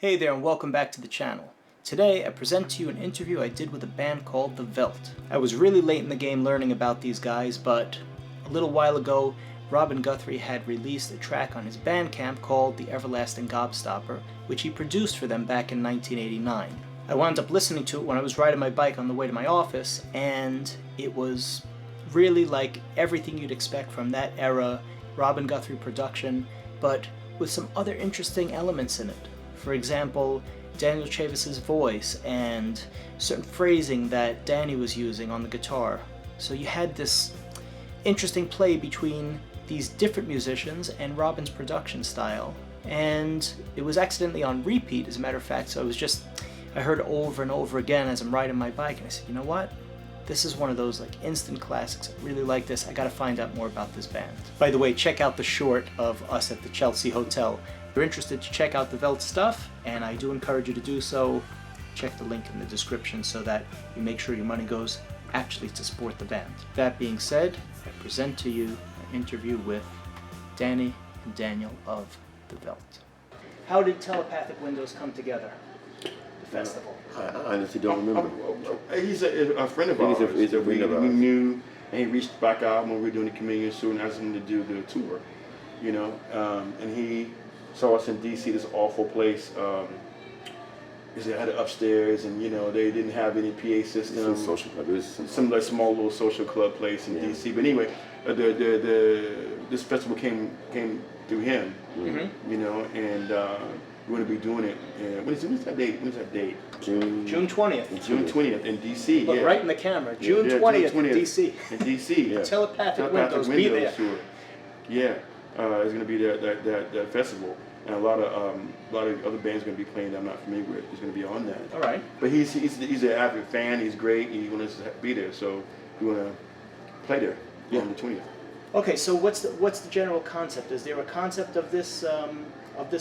Hey there and welcome back to the channel. Today I present to you an interview I did with a band called the Veldt. I was really late in the game learning about these guys, but a little while ago Robin Guthrie had released a track on his Bandcamp called The Everlasting Gobstopper, which he produced for them back in 1989. I wound up listening to it when I was riding my bike on the way to my office, and it was really like everything you'd expect from that era Robin Guthrie production, but with some other interesting elements in it. For example, Daniel Chavis's voice and certain phrasing that Danny was using on the guitar. So you had this interesting play between these different musicians and Robin's production style. And it was accidentally on repeat, as a matter of fact, so I heard it over and over again as I'm riding my bike, and I said, you know what? This is one of those like instant classics. I really like this. I gotta find out more about this band. By the way, check out the short of us at the Chelsea Hotel. If you're interested to check out the Veldt stuff, and I do encourage you to do so, check the link in the description so that you make sure your money goes actually to support the band. That being said, I present to you an interview with Danny and Daniel of the Veldt. How did Telepathic Windows come together? The festival. I honestly don't remember. He's a friend of ours. He's a friend of ours. We knew, and he reached back out when we were doing the communion soon and asked him to do the tour, you know, and he saw us in DC, this awful place. Because they had it upstairs, and you know they didn't have any PA system. Some social club. It was some like small little social club place in DC. But anyway, this festival came through him, you know, and we're going to be doing it. And when's that date? When's that date? June 20th. June 20th in DC. Look right in the camera. June 20th in DC. In DC. Yeah. Telepathic Windows, be there. Tour. Yeah, it's going to be that festival. And a lot of other bands are going to be playing that I'm not familiar with. He's going to be on that. All right. But he's an avid fan. He's great. He wants to be there, so we want to play there on the 20th. Okay, so what's the general concept? Is there a concept of this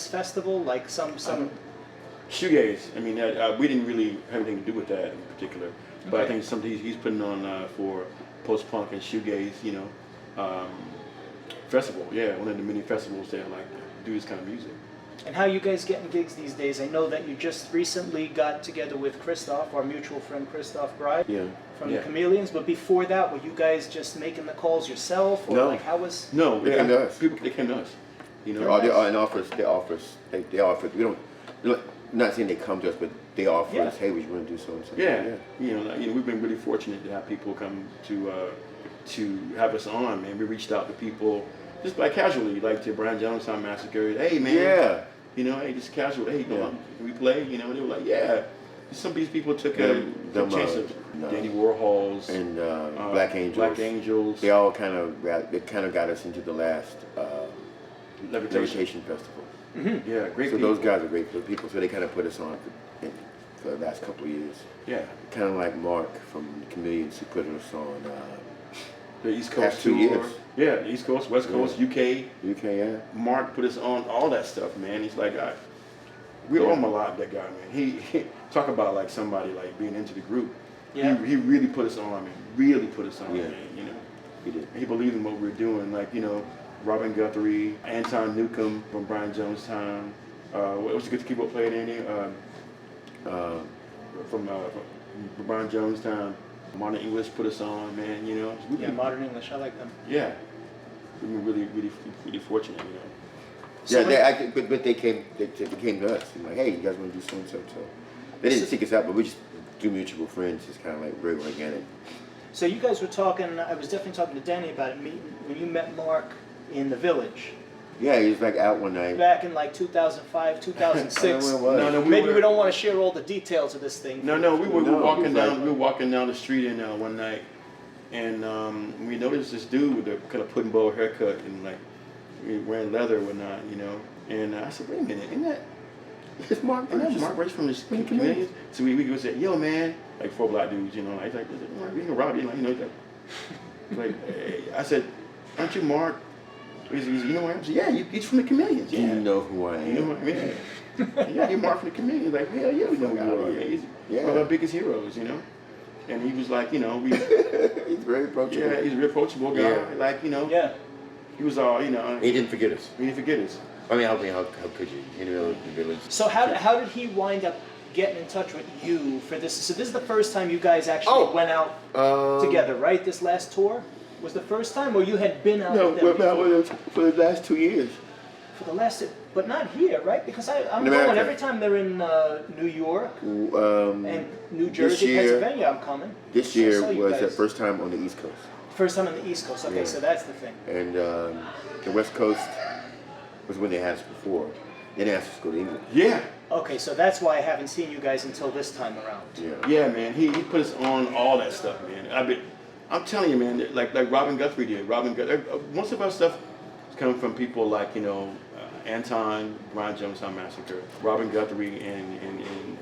festival, like some Shoegaze. I mean, we didn't really have anything to do with that in particular, but I think something he's putting on for post-punk and shoegaze, you know, festival. Yeah, one of the many festivals that like do this kind of music. And how you guys getting gigs these days? I know that you just recently got together with Christoph, our mutual friend Christoph Bride, from the Chameleons. But before that, were you guys just making the calls yourself, or like how was? No, they came to us. They came to us. You know, they offer. We don't. Not saying they come to us, but they offer us. Hey, we want to do so and so. Yeah. You know, we've been really fortunate to have people come to have us on. Man, we reached out to people. Just like casually, like to Brian Jonestown Massacre. Hey man, you know, hey, just casual. Hey, can we play? You know, and they were like, yeah. Some of these people took a chance of Danny Warhols and Black Angels. Black Angels. They all kind of got us into the last Levitation Festival. Mm-hmm. Yeah, great. So people. those guys are great people. So they kind of put us on for the last couple of years. Yeah, kind of like Mark from the Chameleons who put us on. The East Coast 2 tour. years. Yeah, the East Coast, West Coast, UK. Yeah. Mark put us on all that stuff, man. He's like, we owe him a lot, that guy, man. He talk about like somebody like being into the group. Yeah. He really put us on, man. Really put us on, man. You know, he did. He believed in what we were doing. Like, you know, Robin Guthrie, Anton Newcomb from Brian Jonestown. What was it good to keep up playing in there? From Brian Jonestown. Modern English put us on, man, you know. Modern English, I like them. Yeah. We've been really fortunate, you know. So but they came to us and like, hey, you guys want to do so and so. So they didn't seek us out, but we just do mutual friends. It's kind of like very organic. So you guys were talking, I was definitely talking to Danny about it, when you met Mark in the Village. Yeah, he was like out one night. Back in like 2005, 2006. No, maybe we don't want to share all the details of this thing. No, we were walking down the street one night, and we noticed this dude with a kind of pudding bowl haircut and like wearing leather and whatnot, you know. And I said, wait a minute, isn't that Mark Burgess from this community? So we go say, yo man, like four black dudes, you know. He's like, Mark, you know, Robbie, like, you know, he's like hey. I said, aren't you Mark? You know what I said, yeah, he's from the Chameleons. Yeah. You know who I am. You know what I mean? Yeah, you're Mark from the Chameleons. Like, hell yeah, we know who you are. He's one of our biggest heroes, you know. And he was like, you know, he's very approachable. Yeah, he's a very approachable guy. Like, you know, he was all, you know. He didn't forget us. He didn't forget us. I mean, how could you? In the middle of the village. So how did he wind up getting in touch with you for this? So this is the first time you guys actually went out together, right? This last tour was the first time, or you had been out with them we've been out with them for the last 2 years. For the last, but not here, right? Because I'm in going America. every time they're in New York and New Jersey, Pennsylvania. I'm coming. This year was the first time on the East Coast. First time on the East Coast. Okay, so that's the thing. And the West Coast was when they had us before. They didn't ask us to go to England. Yeah. Okay, so that's why I haven't seen you guys until this time around. Yeah, man. He put us on all that stuff, man. I'm telling you, man. Like Robin Guthrie did. Most of our stuff is coming from people like Anton, Brian Jonestown Massacre, Robin Guthrie, and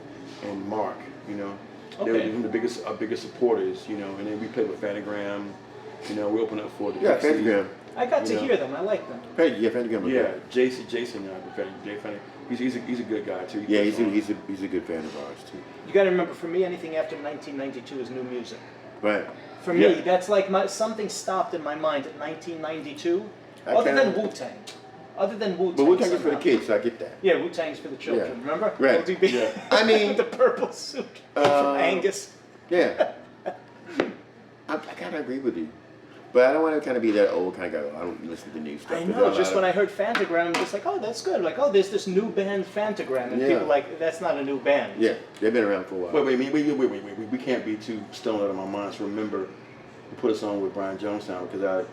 Mark. You know, they were our biggest supporters. You know, and then we played with Phantogram. You know, we opened up for the Phantogram. I got to hear them. I like them. Phantogram. Yeah, Jason, Phantogram. He's a good guy too. He's a good fan of ours too. You got to remember, for me, anything after 1992 is new music. Right. For me, that's like something stopped in my mind at 1992. Other than Wu-Tang. But Wu-Tang is for the kids, so I get that. Yeah, Wu-Tang's for the children. Yeah. Remember? Right. LDB. Yeah. I mean, the purple suit from Angus. Yeah. I kind of agree with you. But I don't want to kind of be that old kind of guy. I don't listen to new stuff. I know, just when I heard Phantogram, I'm just like, oh, that's good. Like, oh, there's this new band, Phantogram. And people like, that's not a new band. Yeah, they've been around for a while. Wait. We can't be too stoned out of our minds. Remember, you put us on with Brian Jonestown because God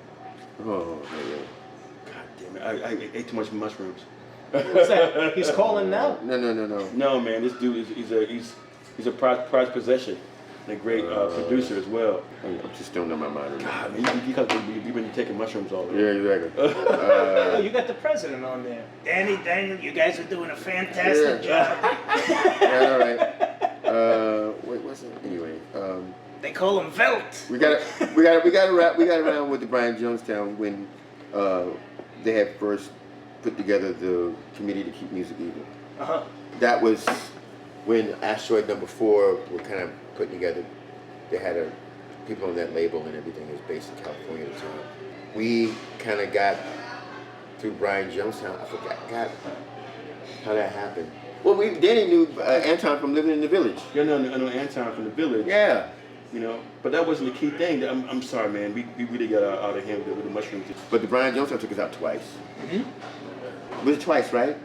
damn it, I ate too much mushrooms. What's that? He's calling now? No. No, man, this dude he's a prized possession. And a great producer as well. I'm just stoned on my mind. God, man, because you've been taking mushrooms all day. Yeah, exactly. Oh, you got the president on there. Daniel, you guys are doing a fantastic job. Yeah, all right. Wait, what's it? Anyway. They call him Veldt. We got around with the Brian Jonestown when they had first put together the Committee to Keep Music Evil. That was when Asteroid Number 4 were kind of put together. They had people on that label and everything. It was based in California at the time. We kind of got through Brian Jonestown. I forgot how that happened. Well, Danny knew Anton from living in the village. Yeah, I know Anton from the village. Yeah. You know, but that wasn't the key thing. I'm sorry, man. We really got out of hand with the mushrooms. But the Brian Jonestown took us out twice. Mm-hmm. Was it twice, right?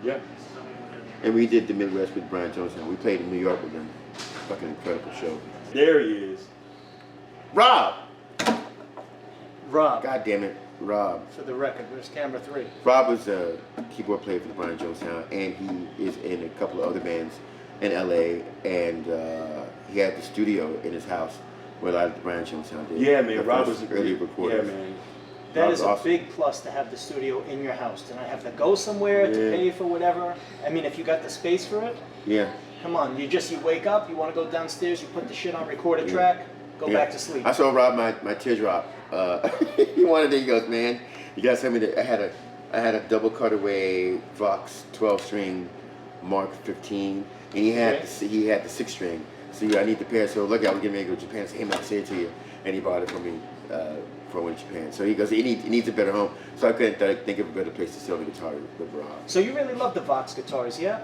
Yeah. And we did the Midwest with Brian Jonestown. We played in New York with them. Fucking incredible show. There he is. Rob! Rob. God damn it, Rob. For the record, where's camera 3? Rob was a keyboard player for the Brian Jonestown, and he is in a couple of other bands in LA, and he had the studio in his house where a lot of the Brian Jonestown did. Yeah, man. Rob was early recorders. Yeah, man. That is a big plus to have the studio in your house. To not have to go somewhere to pay for whatever. I mean, if you got the space for it. Yeah. Come on, you wake up, you want to go downstairs, you put the shit on, record a track, go back to sleep. I saw Rob my teardrop. He wanted it. He goes, man, you gotta send me that. I had a double cutaway Vox 12-string Mark 15, and he had the 6-string. So I need the pair. So look, I was getting ready to go to Japan. So hey man, I say it to you, and he bought it for me for when Japan. So he goes, he needs a better home. So I couldn't think of a better place to sell the guitar with Rob. So you really love the Vox guitars, yeah?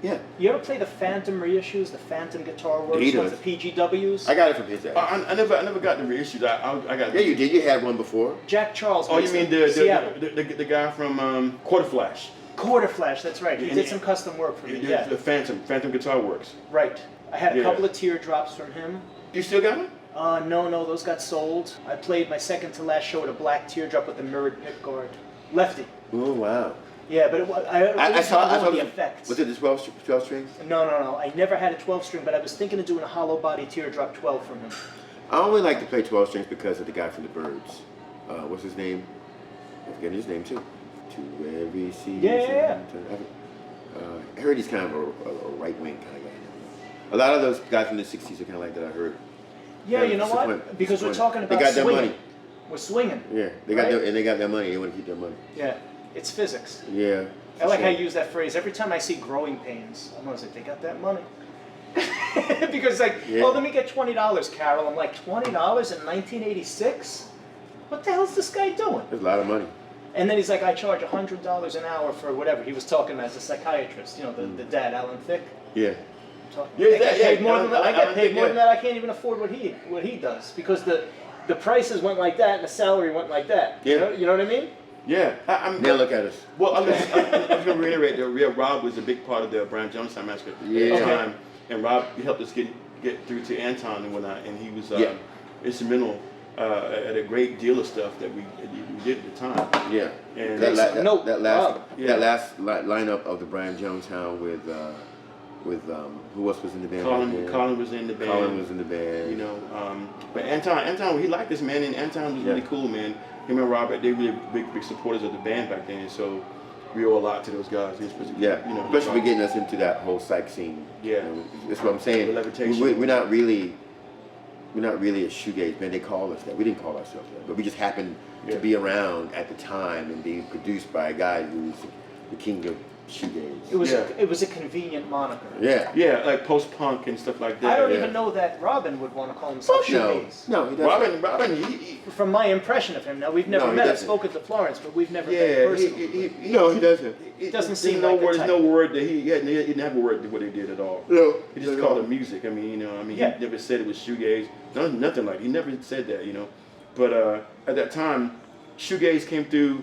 Yeah. You ever play the Phantom reissues, the Phantom Guitar Works, He ones, does. the PGWs? I got it from his dad. I never got the reissues. I got. Yeah, you did. You had one before. Jack Charles. Oh, you mean Seattle. the guy from Quarter Flash? Quarter Flash, that's right. He did some custom work for me. Yeah. The Phantom Guitar Works. Right. I had a couple of teardrops from him. You still got them? No, those got sold. I played my second to last show with a black teardrop with a mirrored pickguard. Lefty. Oh wow. Yeah, but I saw the effects. Was it the 12 string? No. I never had a 12 string, but I was thinking of doing a hollow body teardrop 12 from him. I only like to play 12 strings because of the guy from the Birds. What's his name? I forget his name too. To every season. Yeah. I heard he's kind of a right wing kind of guy. A lot of those guys from the 60s are kind of like that. I heard. Yeah, you know what? Because we're talking about they got swinging. their money. We're swinging. Yeah, they got their money. They want to keep their money. Yeah, it's physics. Yeah. I like how you use that phrase. Every time I see growing pains, I'm always like, they got that money. Because oh, let me get $20, Carol. I'm like, $20 in 1986? What the hell's this guy doing? There's a lot of money. And then he's like, I charge $100 an hour for whatever. He was talking as a psychiatrist, you know, the dad, Alan Thicke. Yeah. I get paid more than that. I get paid more than that. I can't even afford what he does because the prices went like that and the salary went like that. Yeah. You know what I mean? Yeah. Now look at us. Well, I was going to reiterate that Rob was a big part of the Brian Jonestown massacre at the time, and Rob helped us get through to Anton and whatnot, and he was instrumental at a great deal of stuff that we did at the time. Yeah. And that last lineup of the Brian Jonestown with who else was in the band? Colin was in the band. Colin was in the band. You know, but Anton, he liked this man, and Anton was really cool, man. Him and Robert, they were really big supporters of the band back then, so we owe a lot to those guys. Especially for getting us into that whole psych scene. Yeah, you know, that's what I'm saying. We're not really a shoegaze band. They call us that. We didn't call ourselves that, but we just happened to be around at the time and being produced by a guy who's the king of shoegaze. It was a convenient moniker. Yeah, like post-punk and stuff like that. I don't even know that Robin would want to call himself shoegaze. No, he doesn't. Robin, from my impression of him, now we've never met. I've spoken to Florence, but we've never met personally. No, he doesn't. It doesn't seem like the type. There's no word that he didn't have a word to what he did at all. No, he just called it music. I mean, he never said it was shoegaze. Nothing like. He never said that, you know. But at that time, shoegaze came through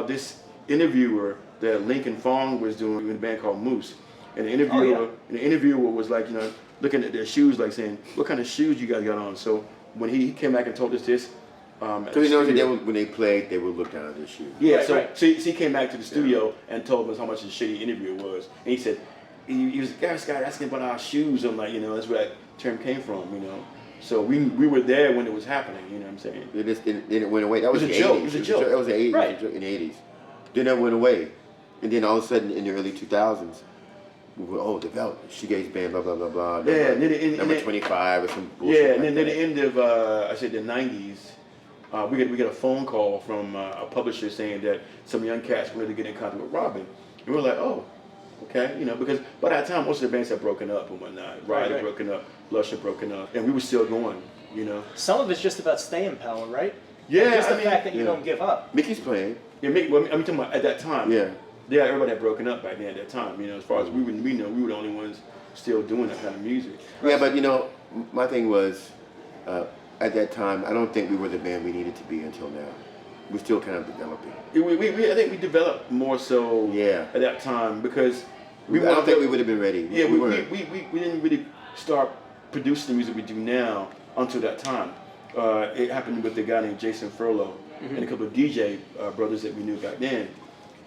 this interviewer that Lincoln Fong was doing in a band called Moose, and the interviewer was like, you know, looking at their shoes, like saying, "What kind of shoes you guys got on?" So when he came back and told us this, because he knows that when they played, they would look down at their shoes. Yeah, so he came back to the studio and told us how much a shitty interview it was, and he said he was guys asking about our shoes. I'm like, you know, that's where that term came from, you know. So we were there when it was happening, you know what I'm saying? It went away. That was the 80s. It was a joke. It was the 80s, in the 80s. Then that went away. And then all of a sudden, in the early 2000s, we were, the Veldt, shoegaze band, blah, blah, blah, blah. Number 25 or some bullshit. Yeah, and then at the end of, the 90s, we get a phone call from a publisher saying that some young cats wanted to get in contact with Robin. And we were like, oh, okay, you know, because by that time, most of the bands had broken up and whatnot. Riot had broken up, Lush had broken up, and we were still going, you know. Some of it's just about staying power, right? Yeah, just the fact that you don't give up. Mickey's playing. Yeah, I'm talking about at that time. Yeah, everybody had broken up back then at that time. You know, as far as we know, we were the only ones still doing that kind of music. Yeah, but you know, my thing was, at that time, I don't think we were the band we needed to be until now. We're still kind of developing. I think we developed more so at that time because I don't think we would have been ready. Yeah, we didn't really start producing the music we do now until that time. It happened with a guy named Jason Furlow and a couple of DJ brothers that we knew back then.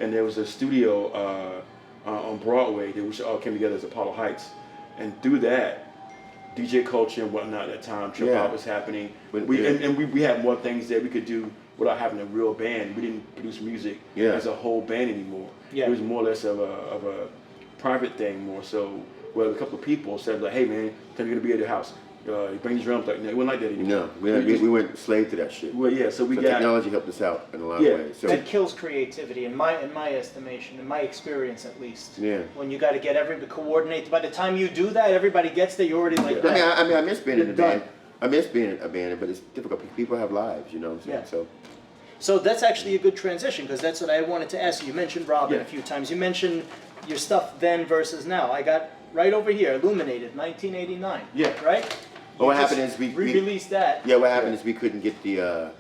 And there was a studio on Broadway that we all came together as Apollo Heights. And through that, DJ culture and whatnot at that time, trip hop was happening. We had more things that we could do without having a real band. We didn't produce music as a whole band anymore. It was more or less of a private thing more so, where a couple of people said like, hey man, tell me you're gonna be at your house. You bring your drums, like, no, it wasn't like that anymore. No, we weren't slave to that shit. Well, yeah, so technology helped us out in a lot of ways. So that kills creativity, in my estimation, in my experience at least. Yeah. When you got to get everybody coordinated. By the time you do that, everybody gets there. You're already like. Yeah. I mean, I miss being in a band. I miss being a band, but it's difficult. People have lives, you know what I'm saying? So that's actually a good transition because that's what I wanted to ask you. You mentioned Robin a few times. You mentioned your stuff then versus now. I got right over here, Illuminated, 1989. Yeah. Right. Well, what happened is we re-released that. Yeah, what happened is we couldn't get the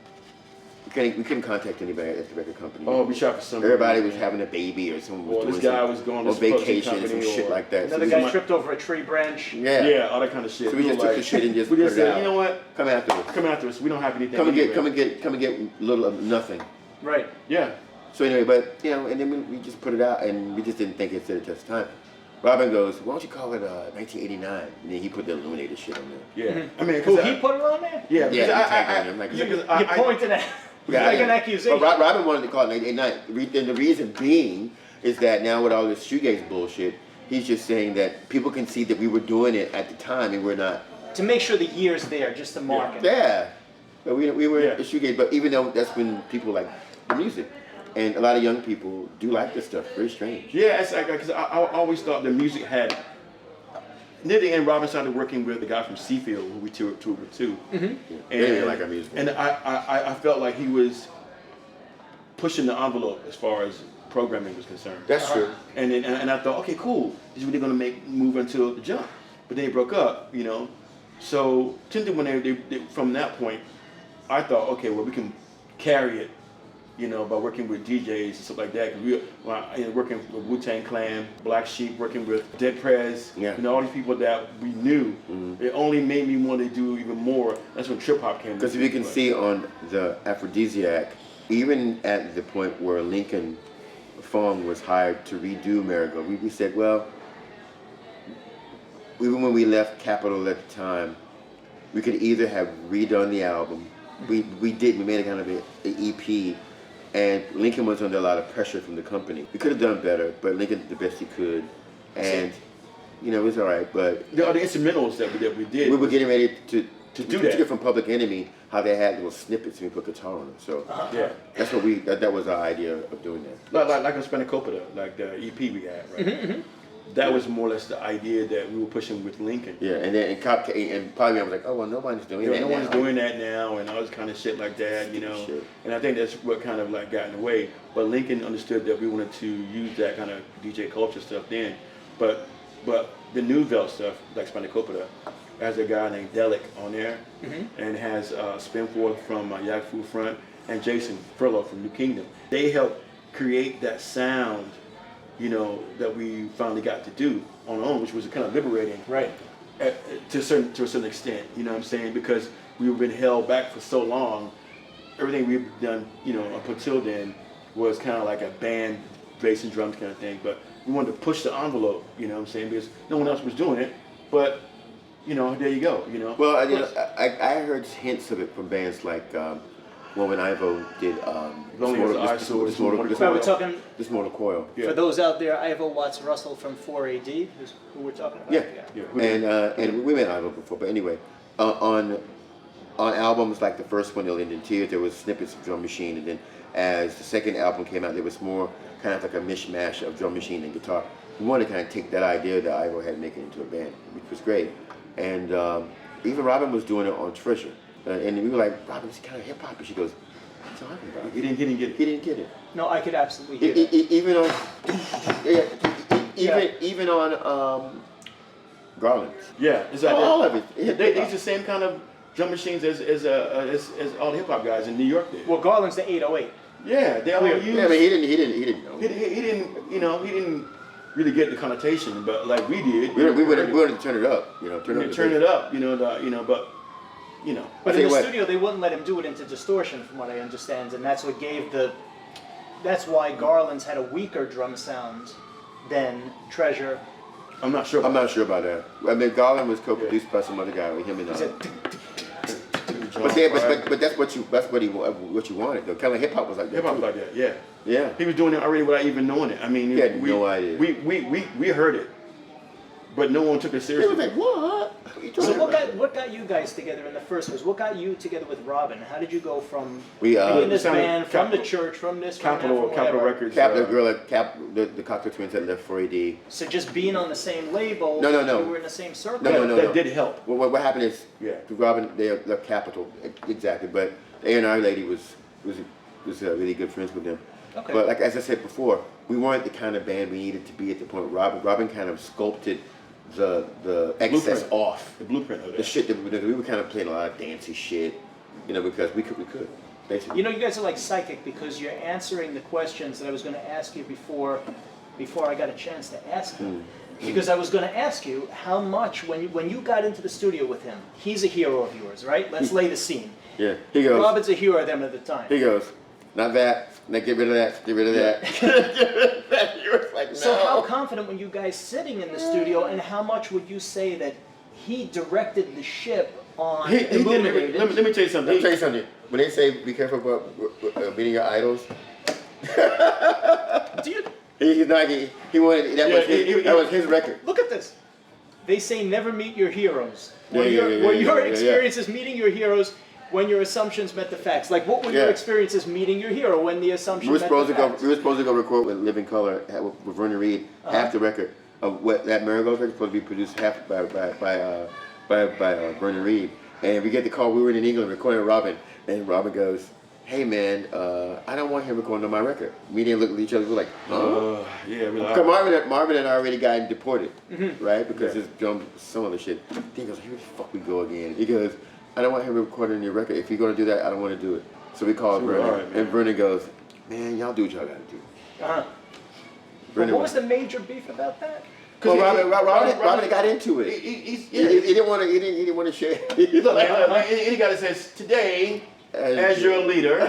we couldn't contact anybody at the record company. Oh, we shot for some. Everybody was having a baby or someone was doing this guy was going on vacation or some shit like that. Another guy tripped over a tree branch. Yeah, all that kind of shit. So we just took the shit and just put it said, out. You know what? Come after us. We don't have anything. Come and get little of nothing. Right. Yeah. So anyway, but you know, and then we just put it out, and we just didn't think it stood the test of time. Robin goes, why don't you call it 1989? And then he put the Illuminated shit on there. Yeah. I mean, he put it on there? Yeah. You pointed at like an accusation. But Robin wanted to call it 1989. And the reason being is that now with all this shoegaze bullshit, he's just saying that people can see that we were doing it at the time and we're not. To make sure the year's there, just to mark it. Yeah. But we were a shoegaze, but even though that's when people like the music. And a lot of young people do like this stuff. Very strange. Yeah, it's like, because I always thought the music had. Near the end, Robin started working with the guy from Seafield, who we toured with too. Mm-hmm. Yeah. And like our music. And I felt like he was pushing the envelope as far as programming was concerned. That's true. And then, and I thought, okay, cool. This is really going to move until the jump. But then they broke up, you know. So when they from that point, I thought, okay, well, we can carry it, you know, by working with DJs and stuff like that. Cause working with Wu-Tang Clan, Black Sheep, working with Dead Prez, you know, all these people that we knew. It only made me want to do even more. That's when trip hop came. Because if you can see on the Aphrodisiac, even at the point where Lincoln Fong was hired to redo Marigold, we said, well, even when we left Capitol at the time, we could either have redone the album. We made a kind of an EP, and Lincoln was under a lot of pressure from the company. We could have done better, but Lincoln did the best he could, and you know, it was all right. But the instrumentals that we did. We were getting ready to do that. Took it from Public Enemy, how they had little snippets and we put guitar on them. So yeah, that's what that was our idea of doing that. Like a Spanakopita, like the EP we had, right? That was more or less the idea that we were pushing with Lincoln. Yeah, and then and probably I was like, oh well, nobody's doing that. No one's now. doing that now, and all this kind of shit like that, you know. And I think that's what kind of like got in the way. But Lincoln understood that we wanted to use that kind of DJ culture stuff then. But the new Veldt stuff, like Spanakopita, has a guy named Delic on there, and has Spinforth from Yak Fu Front and Jason Furlow from New Kingdom. They helped create that sound, you know, that we finally got to do on our own, which was kind of liberating, Right. To a certain extent. You know what I'm saying? Because we've been held back for so long. Everything we've done, you know, up until then was kind of like a band, bass and drums kind of thing. But we wanted to push the envelope. You know what I'm saying? Because no one else was doing it. But you know, there you go. You know. Well, I heard hints of it from bands like. When Ivo did this Mortal Coil. Yeah. For those out there, Ivo Watts Russell from 4AD, is who we're talking about. Yeah. And we met Ivo before, but anyway, on albums like the first one, Ill Indian Tears, there was snippets of drum machine, and then as the second album came out, there was more kind of like a mishmash of drum machine and guitar. We wanted to kind of take that idea that Ivo had and make it into a band, which was great. And even Robin was doing it on Treasure. And we were like, Robin, it's kind of hip hop. And she goes, what are you talking about? He didn't get it. He didn't get it. No, I could absolutely hear it. Even on Garland. Yeah, exactly. All of it. They use the same kind of drum machines as all the hip hop guys in New York did. Well, Garland's the 808. Yeah, they all use. Yeah, but he didn't know. He didn't really get the connotation, but like we did. We wanted to turn it up, you know. Turn it up, you know, but. You know, but in the studio they wouldn't let him do it into distortion, from what I understand, and that's what gave that's why Garland's had a weaker drum sound than Treasure. I'm not sure about that. I mean, Garland was co-produced by some other guy with him and. But that's what you wanted though. Kind of hip hop was like that. Hip hop was like that, yeah. Yeah. He was doing it already without even knowing it. I mean, he had no idea. We heard it, but no one took it seriously. He was like, what? So what got you guys together in the first place? What got you together with Robin? How did you go from being in this band, from the church, from this Capitol Records? The girl at the Cocktail Twins that left 4AD. So just being on the same label, no. you were in the same circle? No. That did help. Well, what happened is, Robin, they left Capitol, exactly, but the A&R lady was really good friends with them. Okay. But like as I said before, we weren't the kind of band we needed to be at the point. Robin kind of sculpted the excess off the blueprint of that. The shit that we were kind of playing a lot of dancey shit, you know, because we could basically. You know, you guys are like psychic because you're answering the questions that I was going to ask you before I got a chance to ask you. Because I was going to ask you how much when you got into the studio with him, he's a hero of yours, right? Let's lay the scene. Yeah, he goes. Robin's a hero of them at the time. He goes, not that. Now get rid of that. Get rid of that. You're like, no. So how confident were you guys sitting in the studio, and how much would you say that he directed the ship on Illuminated? Let me tell you something. When they say be careful about meeting your idols, he wanted that was his record. Look at this. They say never meet your heroes. Were your experiences meeting your heroes when your assumptions met the facts? Like, what were your experiences meeting your hero when the assumptions met the facts? We were supposed to go record with Living Color with Vernon Reid, half the record of what that Marigold record was supposed to be produced half by Vernon Reid. And we get the call. We were in England recording with Robin, and Robin goes, hey man, I don't want him recording on my record. We didn't look at each other. We were like, huh? Yeah, we like. Because Marvin had already gotten deported, right? Because his drum, some other shit. Then he goes, here the fuck we go again. He goes, I don't want him recording your record. If you're gonna do that, I don't want to do it. So we called Vernon, right, and Vernon goes, man, y'all do what y'all gotta do. Well, what was the major beef about that? Well, Robin got into it. He didn't want to. He didn't want to share. Any guy that says today, as your leader, he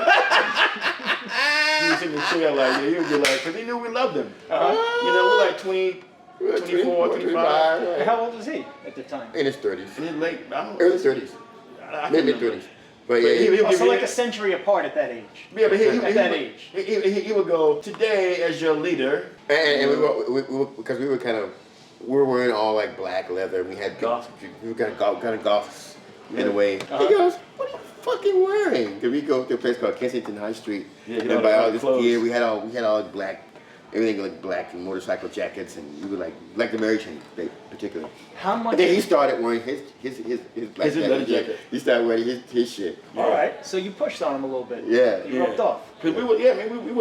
was in the chair like that. He would be like, because he knew we loved him. You know, we're like 24, 25. And how old was he at the time? In his 30s. In his late, early 30s. Mid 30s. But yeah, so like a century apart at that age. Yeah, but at that age. He would go, today as your leader. And because we were wearing all like black leather. We had golf. We were kind of golfs in a way. He goes, what are you fucking wearing? Because we go to a place called Kensington High Street and buy all this gear. We had all black. Everything like black and motorcycle jackets, and we were like the Mary Chain, particularly. How much? And then he started wearing his black jacket. He started wearing his shit. Yeah. All right. So you pushed on him a little bit. Yeah. You rubbed off. Cause we would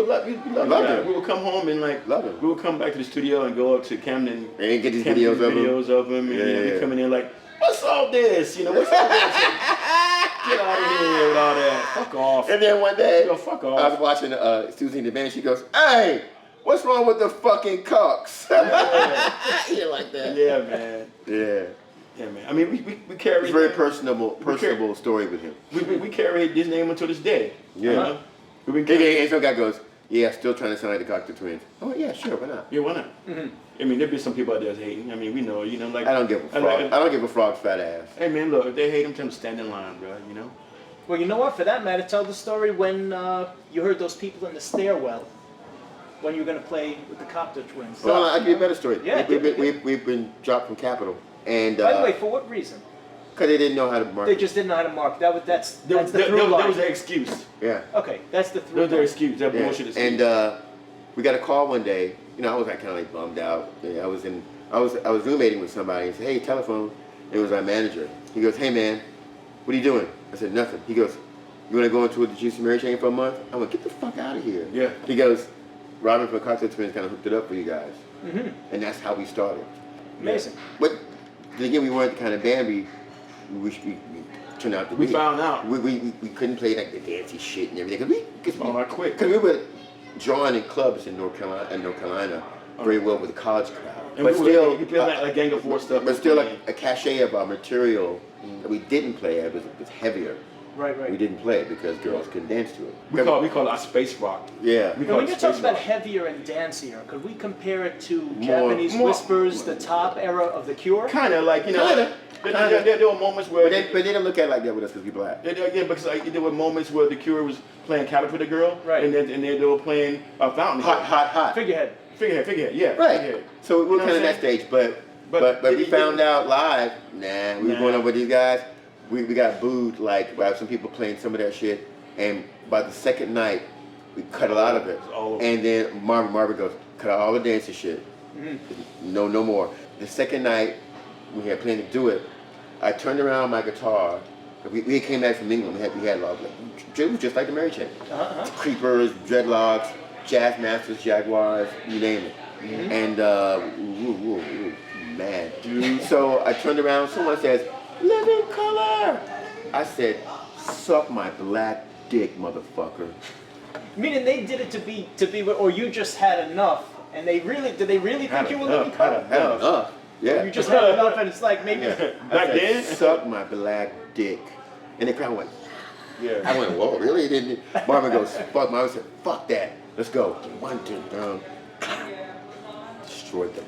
love him. We would come home and like love him. We would come back to the studio and go up to Camden and get these videos of him. Yeah. And he'd be coming in like, what's all this? You know, what's all this? Get out of here with all that. Fuck off. And then one day, fuck off. I was watching Susie and the Band. She goes, hey. What's wrong with the fucking cocks? Yeah, like that. Yeah, man. Yeah, man. I mean, we carry. It's a very personable story with him. We carry his name until this day. Yeah. And some guy goes, yeah, still trying to sound like the Cocktail Twins. Oh yeah, sure, why not? Yeah, why not? I mean, there be some people out there that's hating. I mean, we know, like. I don't give a frog. I don't give a frog's fat ass. Hey man, look, if they hate him, tell them to stand in line, bro. You know. Well, you know what? For that matter, tell the story when you heard those people in the stairwell. When you were going to play with the Copter Twins. Well, I'll give you a better story. Yeah, we've been dropped from Capitol. And, by the way, for what reason? Because they didn't know how to market. They just didn't know how to market. That's the through line. That was their excuse. Yeah. Okay, that's the through line. That was their excuse. That bullshit excuse. And we got a call one day. You know, I was like kind of like bummed out. Yeah, I was roommating with somebody and said, hey, telephone. It was our manager. He goes, hey man, what are you doing? I said, nothing. He goes, you want to go into the Juicy Mary Chain for a month? I went, get the fuck out of here. Yeah. He goes, Robin from Cocktail Twins kind of hooked it up for you guys. And that's how we started. Amazing. But then again, we weren't the kind of band we turned out to be. We found out. We couldn't play like the dancey shit and everything. Because we were drawing in clubs in North Carolina very well with the college crowd. And but still, you play like Gang of Four stuff. But still, like a cachet of our material that we didn't play was heavier. Right. We didn't play it because girls couldn't dance to it. We call it our space rock. Yeah. When you talk about heavier and dancier, could we compare it to Japanese Whispers, the top era of The Cure? Kind of like, you know. There were moments where... But they didn't look at it like that with us because we black. Yeah, because there were moments where The Cure was playing Caterpillar Girl. Right. And they were playing Fountainhead. Hot. Figurehead, yeah. Right. Figurehead. So we were kind of that stage, but we found out live, we were going over with these guys. We got booed, like, by some people playing some of that shit, and by the second night, we cut a lot of it. And then Marvin goes, cut out all the dancing shit. No more. The second night, we had planned to do it. I turned around my guitar. We came back from England. We had a lot of, like, it was just like the Mary Chain. Creepers, dreadlocks, Jazz Masters, Jaguars, you name it. And, man. Dude. So I turned around, someone says, living color. I said, suck my black dick, motherfucker. Meaning they did it to be, or you just had enough, and did they really think you were living color? Had enough. Yeah. Or you just had enough, and it's like maybe back then. Suck my black dick, and the crowd went. Yeah. I went, whoa, really? Didn't Marvin goes, fuck. Marvin said, fuck that. Let's go. 1, 2, 3. Destroyed them.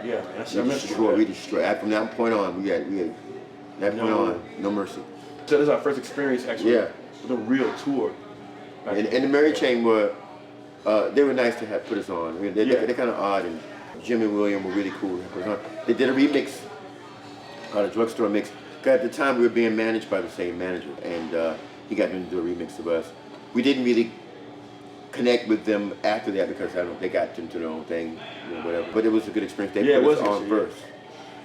Yeah, we destroyed. From that point on, we had no mercy. So this is our first experience actually with a real tour. And the Mary Chain were, they were nice to have put us on. I mean, they're kind of odd, and Jim and William were really cool to have put us on. They did a remix, a drugstore mix. Because at the time we were being managed by the same manager, and he got them to do a remix of us. We didn't really connect with them after that because they got into their own thing, whatever. But it was a good experience. They put us on first.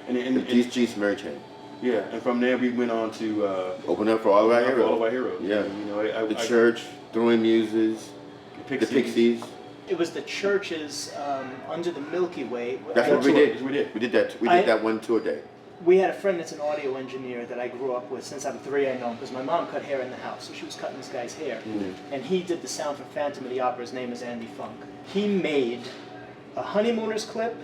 And G's Mary Chain. Yeah, and from there we went on to open up for all of our heroes. All of our heroes. Yeah, you know, the church, Throwing Muses, the Pixies. It was the churches under the Milky Way. That's what we did. We did that. We did that one tour day. We had a friend that's an audio engineer that I grew up with since I'm 3. I know him because my mom cut hair in the house, so she was cutting this guy's hair, and he did the sound for Phantom of the Opera. His name is Andy Funk. He made a Honeymooners clip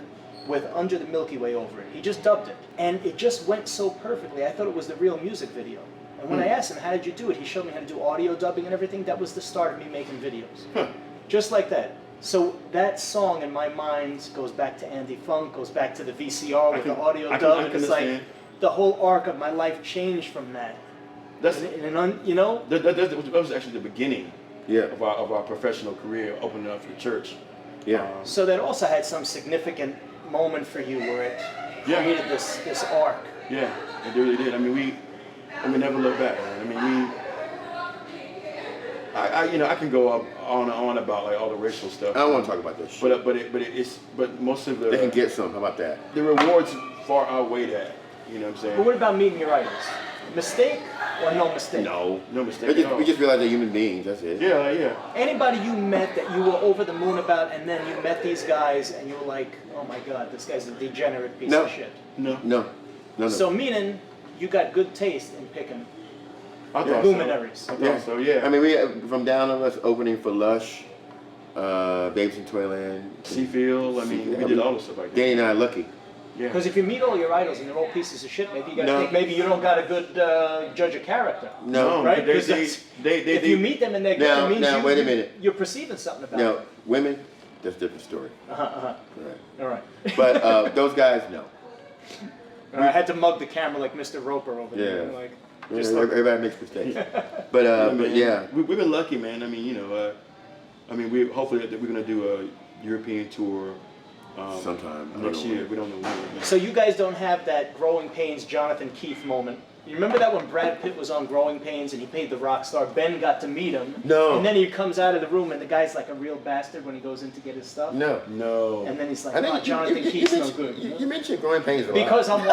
with Under the Milky Way over it. He just dubbed it, and it just went so perfectly. I thought it was the real music video. And when I asked him, how did you do it? He showed me how to do audio dubbing and everything. That was the start of me making videos. Just like that. So that song in my mind goes back to Andy Funk, goes back to the VCR with the audio dub. It's like the whole arc of my life changed from that. That's you know? That was actually the beginning Yeah. of our professional career, opening up for the church. Yeah. So that also had some significant moment for you where it created this arc. Yeah, it really did. I mean, we never look back. Man. I mean, I can go on and on about like all the racial stuff. I don't want to talk about that shit. But most of the They can get some. How about that? the rewards far outweigh that. You know what I'm saying? But what about meeting your idols? Mistake or no mistake? No. No mistake at all. We just realized they're human beings. That's it. Yeah. Anybody you met that you were over the moon about, and then you met these guys and you were like, oh my God, this guy's a degenerate piece of shit. No. So meaning you got good taste in picking I thought luminaries. So. I thought so. Yeah. I mean, we from down on us opening for Lush, Babes in Toyland, Seafield. I mean, we did all the stuff like that. Danny and I are lucky. Yeah. Because if you meet all your idols and they're all pieces of shit, maybe you gotta think maybe you don't got a good judge of character. No. Right? If you meet them and they're good, it means wait a minute. You're perceiving something about Now, them. women, that's a different story. Right. All right. But those guys, no. I had to mug the camera like Mr. Roper over there. Yeah. Like, Everybody makes mistakes. But yeah. We've been lucky, man. I mean, you know, we hopefully we're gonna do a European tour sometime next year. We don't know when. So you guys don't have that Growing Pains Jonathan Keith moment. You remember that when Brad Pitt was on Growing Pains and he played the rock star? Ben got to meet him. No. And then he comes out of the room and the guy's like a real bastard when he goes in to get his stuff. No. And then he's like, I think Jonathan Keith's no good. You mentioned Growing Pains a lot. Because I'm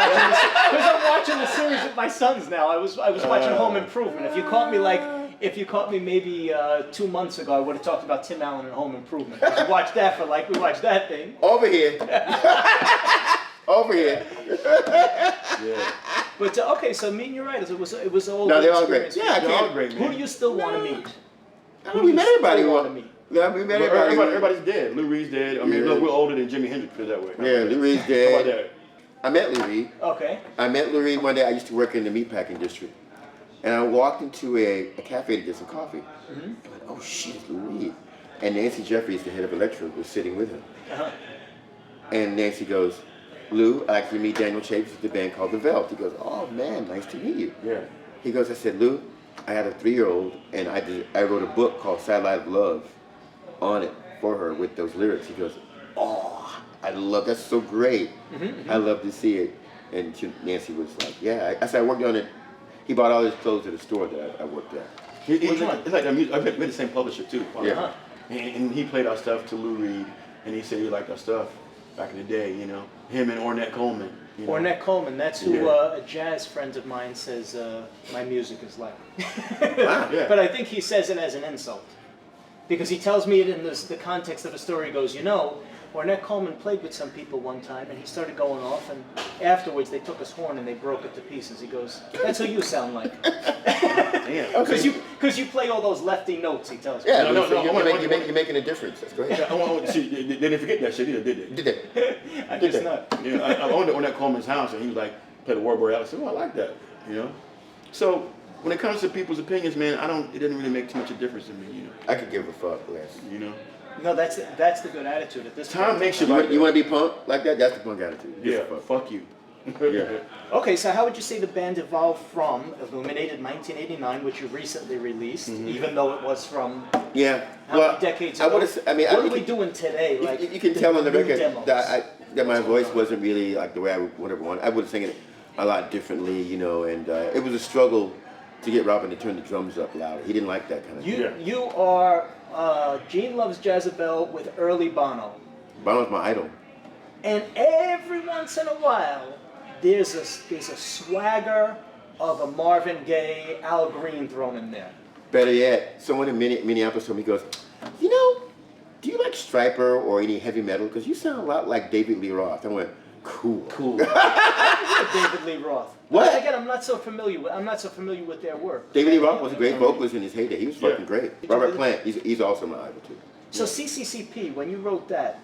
watching the series with my sons now. I was watching Home Improvement. If you caught me maybe 2 months ago, I would have talked about Tim Allen and Home Improvement. We watched that thing. Over here. Over here. Yeah. But okay, so meeting your idols, it was all. No, good they're all great. experience. Yeah, They're all great, man. Who do you still want to meet? We met everybody. want to meet? Yeah, we met everybody. Everybody's dead. Lou Reed's dead. I mean, Yeah. look, we're older than Jimi Hendrix, put it that way. Yeah, Lou Reed's How dead. about that? I met Lou Reed. Okay. I met Lou Reed one day. I used to work in the meatpacking district. And I walked into a cafe to get some coffee. I went, oh shit, it's Lou Reed. And Nancy Jeffries, the head of Electra, was sitting with him. And Nancy goes, Lou, I actually meet Daniel Chavis with the band called the Veldt. He goes, oh man, nice to meet you. Yeah. He goes, I said, Lou, I had a 3-year-old and I wrote a book called Satellite of Love on it for her with those lyrics. He goes, oh, I love, that's so great. I love to see it. And Nancy was like, yeah. I said, I worked on it. He bought all his clothes at a store that I worked at. It's like that music. I met the same publisher too. Yeah. And he played our stuff to Lou Reed, and he said he liked our stuff back in the day. You know, him and Ornette Coleman. You know? Ornette Coleman, that's who a jazz friend of mine says my music is like. Wow. Yeah. But I think he says it as an insult. Because he tells me it in the context of a story. He goes, you know, Ornette Coleman played with some people one time, and he started going off, and afterwards they took his horn and they broke it to pieces. He goes, that's who you sound like. Damn. Because you play all those lefty notes, he tells me. Yeah, No, you're making a difference. That's great. See, they didn't forget that shit either, did they? Did they? I guess not. Yeah, I owned Ornette Coleman's house, and he was like, played the War Boy out. I said, oh, I like that. You know. So when it comes to people's opinions, man, it didn't really make too much of a difference to me. You know. I could give a fuck less. You know. No, that's the good attitude at this Time point. makes you You want to be punk like that? That's the punk attitude. Give Yeah. a fuck. Fuck you. Yeah. Okay, so how would you say the band evolved from Illuminated 1989, which you recently released, even though it was from Yeah. how many decades ago? What are we doing today? Like you can tell on the new record demos? that my voice wasn't really like the way I would have wanted. I would have sing it a lot differently, you know, and it was a struggle to get Robin to turn the drums up louder. He didn't like that kind of thing. You are Gene Loves Jezebel with early Bono. Bono's my idol. And every once in a while, there's a swagger of a Marvin Gaye, Al Green thrown in there. Better yet, someone in Minneapolis told me, he goes, you know, do you like Stryper or any heavy metal? Because you sound a lot like David Lee Roth. I went, cool. David Lee Roth. What? Again, I'm not so familiar with their work. David Lee Roth was a great vocalist in his heyday. He was fucking great. Robert Plant, he's also my idol too. So CCCP, when you wrote that,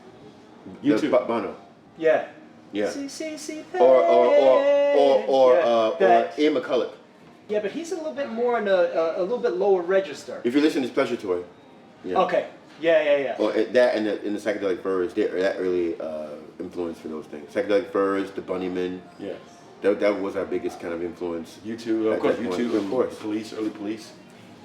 You too. Bono. yeah. Yeah. CCCP. Or Ian McCulloch. Yeah, but he's a little bit more in a little bit lower register. If you listen to Pleasure Toy. Yeah. Okay. Yeah. Or that and the Psychedelic Furs, that early influence for those things. Psychedelic Furs, the Bunnymen. Yeah. That was our biggest kind of influence. U2, of course, U2, of course. Police, early Police.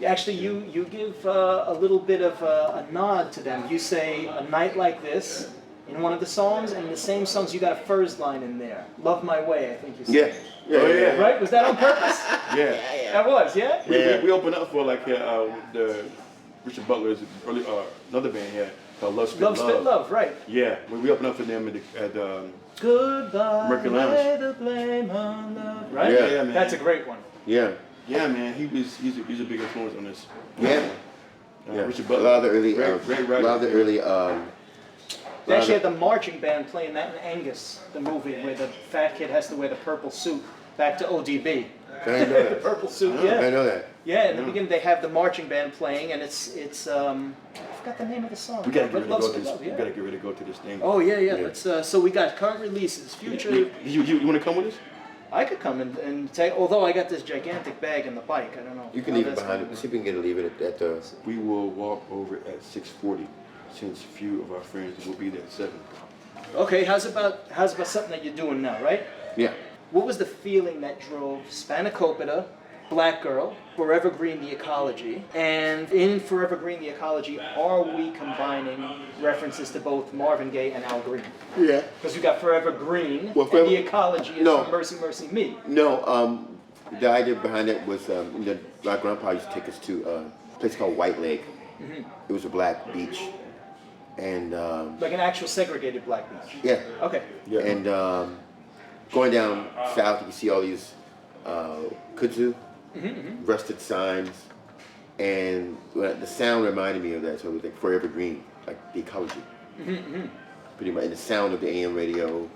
Actually, you give a little bit of a nod to them. You say "A Night Like This" in one of the songs, and in the same songs you got a Furs line in there. "Love My Way," I think you said. Yeah. Right? Was that on purpose? Yeah. That was, yeah? We opened up for like the Richard Butler's early another band here called Love Spit Love, right. Yeah, we opened up for them at Goodbye, Mercury Lounge. lay the blame on love. Right? Yeah, man. That's a great one. Yeah. Yeah, man, he's a big influence on this. Yeah. Richard Butler. A lot of the early, They actually had the marching band playing that in Angus, the movie where the fat kid has to wear the purple suit. Back to ODB. I didn't know The that. purple suit, I yeah. know that. Yeah, in the beginning they have the marching band playing, and it's I forgot the name of the song. We gotta get But ready to Love go to Spit this. Love, We yeah. gotta get ready to go to this thing. Oh yeah. Let's. So we got current releases, future. You want to come with us? I could come and take. Although I got this gigantic bag in the bike, I don't know. You can how leave it that's behind gonna it. See if we can get it, leave it at the... We will walk over at 6:40, since few of our friends will be there at 7. go. Okay, how's about something that you're doing now, right? Yeah. What was the feeling that drove Spanakopita, Black Girl, Forever Green the Ecology, and in Forever Green the Ecology, are we combining references to both Marvin Gaye and Al Green? Yeah. Because we got Forever Green, Well, and the Ecology is no. from Mercy Mercy Me. No, the idea behind it was my grandpa used to take us to a place called White Lake. It was a black beach. And Like an actual segregated black beach. yeah. Okay. Yeah. And going down south, you can see all these kudzu, rusted signs, and the sound reminded me of that. So it was like Forever Green, like the ecology, pretty much. And the sound of the AM radio,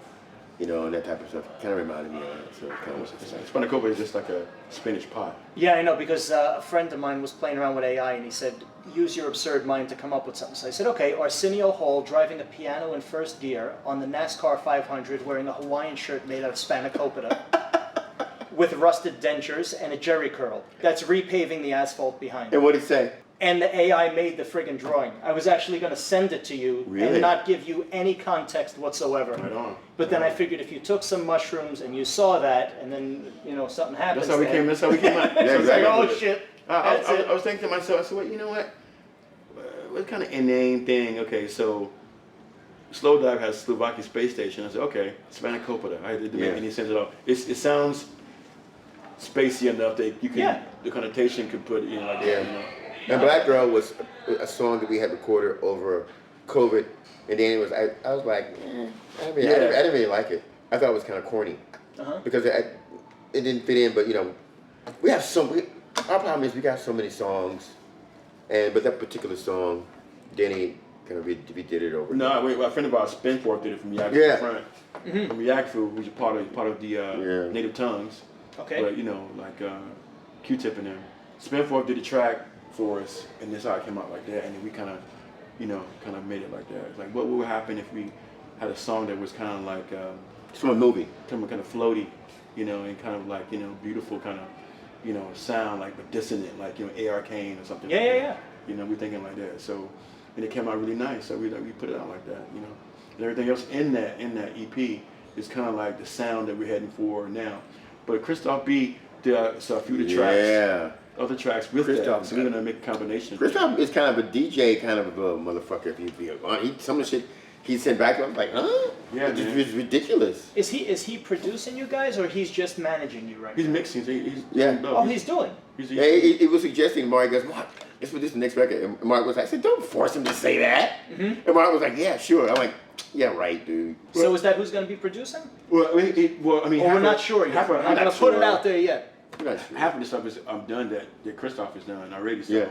and that type of stuff, kind of reminded me of that. So it kind of was exciting. Spanakopita is just like a spinach pie. Yeah, I know, because a friend of mine was playing around with AI and he said, use your absurd mind to come up with something. So I said, okay, Arsenio Hall driving a piano in first gear on the NASCAR 500 wearing a Hawaiian shirt made out of Spanakopita with rusted dentures and a jerry curl. That's repaving the asphalt behind And it. what did he say? And the AI made the friggin' drawing. I was actually going to send it to you Really? and not give you any context whatsoever. Right on. But then I figured if you took some mushrooms and you saw that, and then something happens. That's how we came. That's how we came out. Yeah, It's like, exactly. oh shit. I That's it. was thinking to myself. I said, well, you know what? What kind of inane thing? Okay, so Slow Dive has Slovakia Space Station. I said, okay, Spanakopita. It didn't make any sense at all. It sounds spacey enough that you can the connotation could put like Yeah. that. And Black Girl was a song that we had recorded over COVID, and then I was like, I didn't really like it. I thought it was kind of corny because it didn't fit in. But we have our problem is we got so many songs, but that particular song, Danny kind of redid it over. No, wait, a friend of ours, Spinforth, did it from Yakfu Yeah. Front. From Yakfu, who's a part of the native tongues. Okay. But like Q-Tip and them. Spinforth did the track for us, and this how it came out like that, and then we kind of made it like that. It's like, what would happen if we had a song that was kind of like It's from a movie. kind of floaty, and kind of like beautiful kind of sound like but dissonant, like A.R. Kane or something. Yeah. We're thinking like that. So, and it came out really nice. So we put it out like that. And everything else in that EP is kind of like the sound that we're heading for now. But Christoph B did a few of the tracks. Yeah. Other tracks with Christoph, that, so we're gonna make a combination. Christoph is kind of a DJ, kind of a motherfucker. If some of the shit he sent back to him, like, huh? Yeah, man. It's ridiculous. Is he producing you guys, or he's just managing you right He's now? mixing. He's He's doing. Yeah, he was suggesting. Mark goes, Mark, let's put this in the next record. And Mark was like, I said, don't force him to say that. And Mark was like, yeah, sure. I'm like, Yeah, right, dude. So is that who's going to be producing? Well, I mean, Or we're not sure yet. We're not going to put it out there yet. Half of the stuff is done that Christoph has done already. So, Yeah.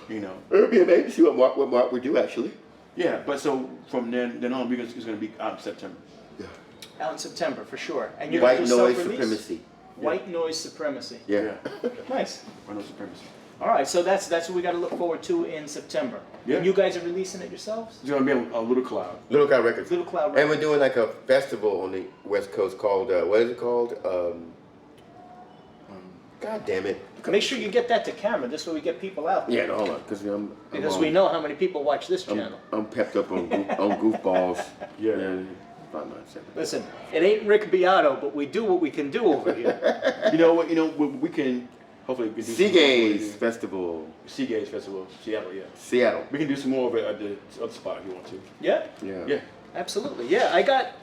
You know. It would be amazing to see what Mark would do, actually. Yeah, but so from then on, it's going to be out in September. Yeah. Out in September, for sure. And you're White going to Noise self-release? Supremacy. White Noise Supremacy. Yeah. Nice. White Noise Supremacy. All right, so that's what we got to look forward to in September. Yeah. And you guys are releasing it yourselves? It's going to be a Little Cloud. Little Cloud Records. Little Cloud And Records. we're doing like a festival on the West Coast called, what is it called? God damn it. Make sure you get that to camera. This way we get people out there. Yeah, no, hold on, because we know how many people watch this channel. I'm pepped up on goofballs. Yeah. About 9/7. Listen, it ain't Rick Beato, but we do what we can do over here. You know what? We can hopefully we can do Shoegaze Festival. Shoegaze Festival, Seattle. Yeah. Seattle. We can do some more of it at the other spot if you want to. Yeah? Yeah. Yeah. Absolutely. Yeah, I got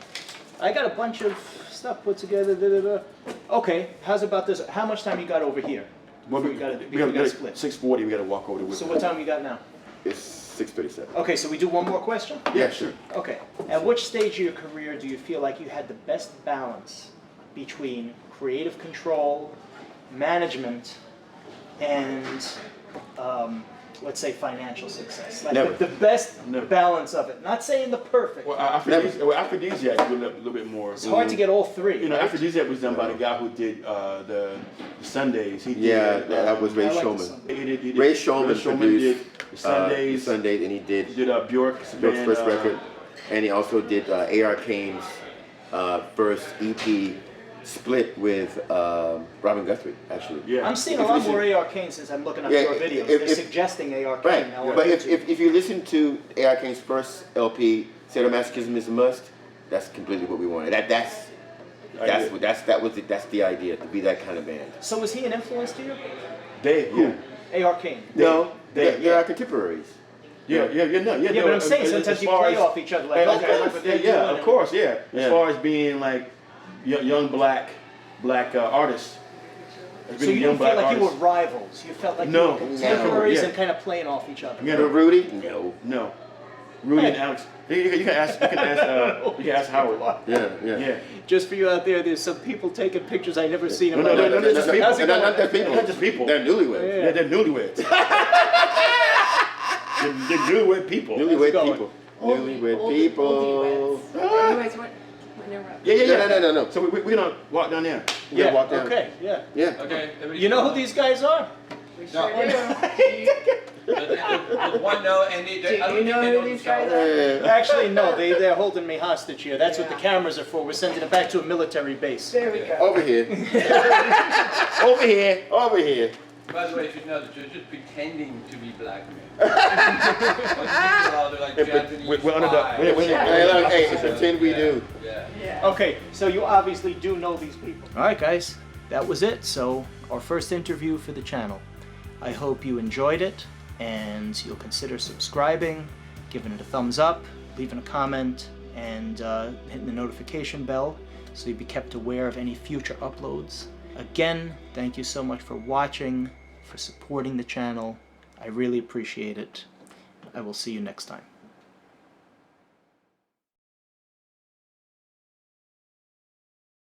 a bunch of stuff put together. Okay, how's about this? How much time you got over here? Well, we got got split. 6:40. We got to walk over to. So what time you got now? It's 6:37. Okay, so we do one more question? Yeah, sure. Okay. At which stage of your career do you feel like you had the best balance between creative control, management, and let's say financial success? Like Never. the best Never. balance of it. Not saying the perfect. Well, Aphrodisiac was a little bit more. It's hard to get all three. You know, right? Aphrodisiac was done by the guy who did the Sundays. He did, Yeah, that was Ray I like the Showman. Sunday. He did, Ray Showman did produced the Sundays. Sundays, and he did Bjork's Bjork's band, first record, and he also did A.R. Kane's first EP split with Robin Guthrie, actually. Yeah. I'm seeing a lot more A.R. Kane since I'm looking up Yeah, your videos. They're suggesting A.R. Kane Right, now. on but YouTube. if you listen to A.R. Kane's first LP, Sadomasochism is a Must, that's completely what we wanted. That's the idea, to be that kind of band. So was he an influence to you? Yeah. A.R. Kane. No, they're yeah. our contemporaries. Yeah, But I'm saying sometimes you play off each other. Like, okay, look what they're doing. of course, yeah. Yeah. As far as being like young black artists. So you didn't feel like you were rivals. You felt like No. you were contemporaries Yeah. and kind of playing off each other. Yeah. But Rudy? No. Rudy and Alex. You can ask Howard. Yeah. Just for you out there, there's some people taking pictures I never seen in No, my life. no, just people. How's it going? Not just people. They're newlyweds. Yeah. Yeah, they're newlyweds. they're newlywed people. Newlywed going? people. Newlywed people. Anyways, what? Yeah. No. So we're gonna walk down there. We're gonna walk down. Okay, yeah. Yeah. Okay. You know who these guys are? We sure No. do. With one no, and Do you know who these guys are? Actually, no, they're holding me hostage here. That's what the cameras are for. We're sending it back to a military base. There we go. Over here. Over here. By the way, you should know that you're just pretending to be black men. Like Japanese we're under the- spies. Hey, pretend we do. Yeah. Yeah. Okay, so you obviously do know these people. All right, guys, that was it. So our first interview for the channel. I hope you enjoyed it, and you'll consider subscribing, giving it a thumbs up, leaving a comment, and hitting the notification bell so you'll be kept aware of any future uploads. Again, thank you so much for watching, for supporting the channel. I really appreciate it. I will see you next time.